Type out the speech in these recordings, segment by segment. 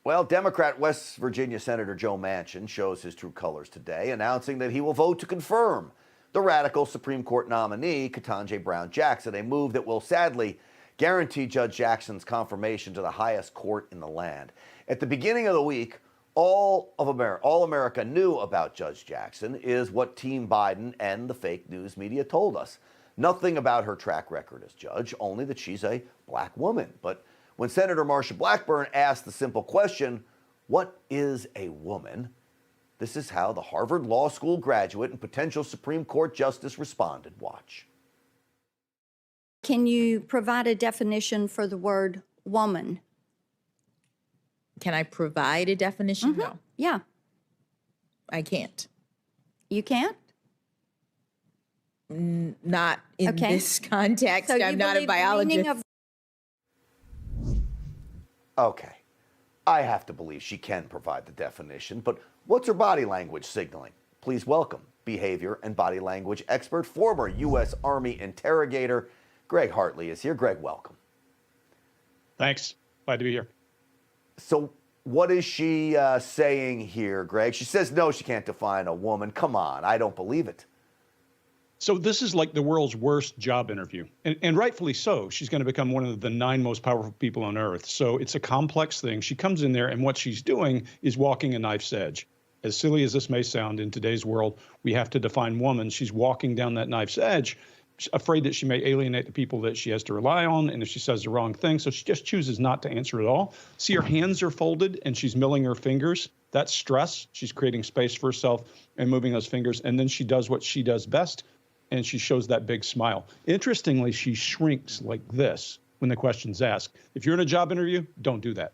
Well, Democrat West Virginia Senator Joe Manchin shows his true colors today, announcing that he will vote to confirm the radical Supreme Court nominee, Ketanji Brown Jackson, a move that will sadly guarantee Judge Jackson's confirmation to the highest court in the land. At the beginning of the week, all America knew about Judge Jackson is what Team Biden and the fake news media told us. Nothing about her track record as judge, only that she's a black woman. But when Senator Marsha Blackburn asked the simple question, what is a woman? This is how the Harvard Law School graduate and potential Supreme Court justice responded. Watch. Can you provide a definition for the word woman? Can I provide a definition? No. Yeah. I can't. You can't? Not in this context. So I'm not a biologist. Okay. I have to believe she can provide the definition, but what's her body language signaling? Please welcome behavior and body language expert, former U.S. Army interrogator, Greg Hartley is here. Greg, welcome. Thanks. Glad to be here. So what is she saying here, Greg? She says, no, she can't define a woman. Come on, I don't believe it. So this is like the world's worst job interview, and rightfully so. She's going to become one of the 9 most powerful people on earth. So it's a complex thing. She comes in there, and what she's doing is walking a knife's edge. As silly as this may sound, in today's world, we have to define woman. She's walking down that knife's edge, afraid that she may alienate the people that she has to rely on, and if she says the wrong thing, so she just chooses not to answer at all. See, her hands are folded, and she's milling her fingers. That's stress. She's creating space for herself and moving those fingers, and then she does what she does best, and she shows that big smile. Interestingly, she shrinks like this when the question's asked. If you're in a job interview, don't do that.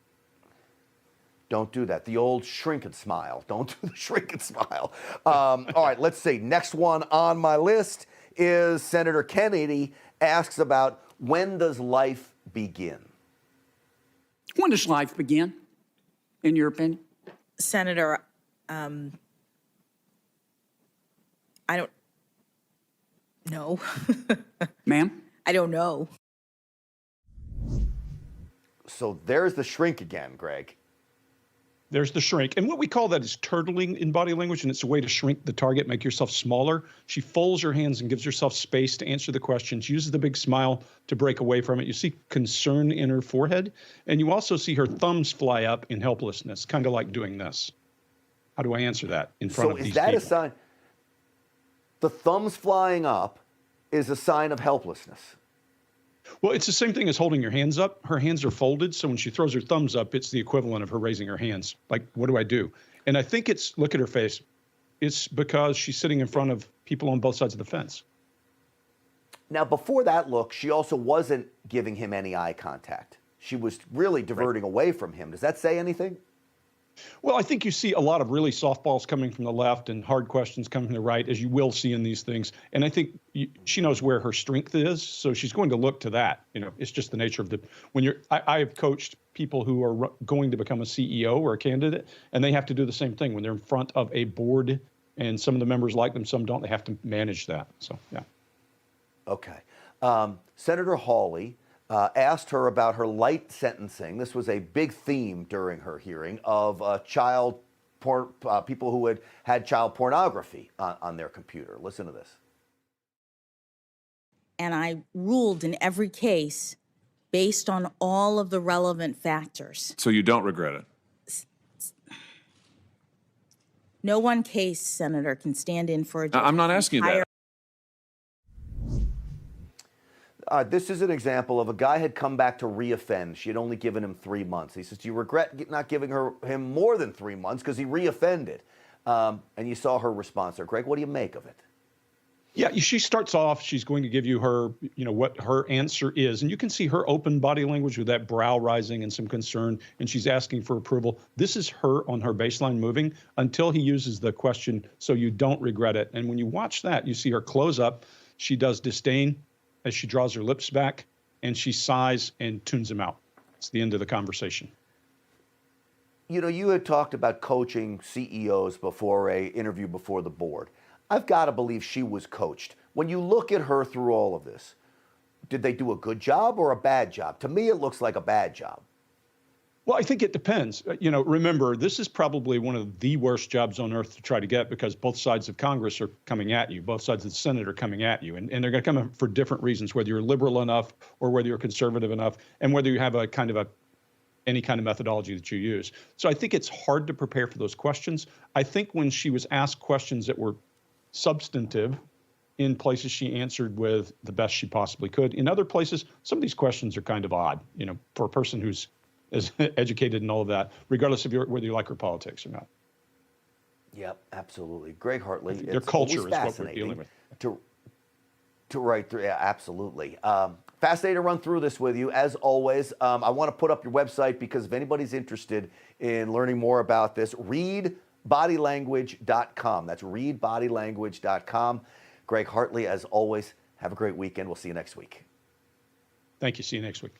Don't do that. The old shrink and smile. Don't do the shrink and smile. All right, let's see. Next one on my list is Senator Kennedy asks about when does life begin? When does life begin, in your opinion? Senator, I don't know. Ma'am? I don't know. So there's the shrink again, Greg. There's the shrink. And what we call that is turtling in body language, and it's a way to shrink the target, make yourself smaller. She folds her hands and gives herself space to answer the question. She uses the big smile to break away from it. You see concern in her forehead, and you also see her thumbs fly up in helplessness, kind of like doing this. How do I answer that in front of these people? So is that a sign? The thumbs flying up is a sign of helplessness. Well, it's the same thing as holding your hands up. Her hands are folded, so when she throws her thumbs up, it's the equivalent of her raising her hands. Like, what do I do? And I think it's, look at her face. It's because she's sitting in front of people on both sides of the fence. Now, before that look, she also wasn't giving him any eye contact. She was really diverting away from him. Does that say anything? Well, I think you see a lot of really softballs coming from the left and hard questions coming from the right, as you will see in these things. And I think she knows where her strength is, so she's going to look to that. You know, it's just the nature of the, when you're, I have coached people who are going to become a CEO or a candidate, and they have to do the same thing when they're in front of a board, and some of the members like them, some don't. They have to manage that. So, yeah. Okay. Senator Hawley asked her about her light sentencing. This was a big theme during her hearing of people who had child pornography on their computer. Listen to this. And I ruled in every case based on all of the relevant factors. So you don't regret it? No one case, Senator, can stand in for a judge. I'm not asking you that. This is an example of a guy had come back to reoffend. She had only given him 3 months. He says, do you regret not giving him more than 3 months because he reoffended? And you saw her response there. Greg, what do you make of it? Yeah, she starts off, she's going to give you her, what her answer is. And you can see her open body language with that brow rising and some concern, and she's asking for approval. This is her on her baseline moving until he uses the question, so you don't regret it. And when you watch that, you see her close up. She does disdain as she draws her lips back, and she sighs and tunes him out. It's the end of the conversation. You know, you had talked about coaching CEOs before an interview before the board. I've got to believe she was coached. When you look at her through all of this, did they do a good job or a bad job? To me, it looks like a bad job. Well, I think it depends. Remember, this is probably one of the worst jobs on earth to try to get because both sides of Congress are coming at you. Both sides of the Senate are coming at you. And they're going to come in for different reasons, whether you're liberal enough or whether you're conservative enough, and whether you have any kind of methodology that you use. So I think it's hard to prepare for those questions. I think when she was asked questions that were substantive, in places she answered with the best she possibly could. In other places, some of these questions are kind of odd, for a person who's as educated and all of that, regardless of whether you like her politics or not. Yep, absolutely. Greg Hartley. Their culture is what we're dealing with. To write through, yeah, absolutely. Fascinating to run through this with you, as always. I want to put up your website because if anybody's interested in learning more about this, readbodylanguage.com. That's readbodylanguage.com. Greg Hartley, as always, have a great weekend. We'll see you next week. Thank you. See you next week.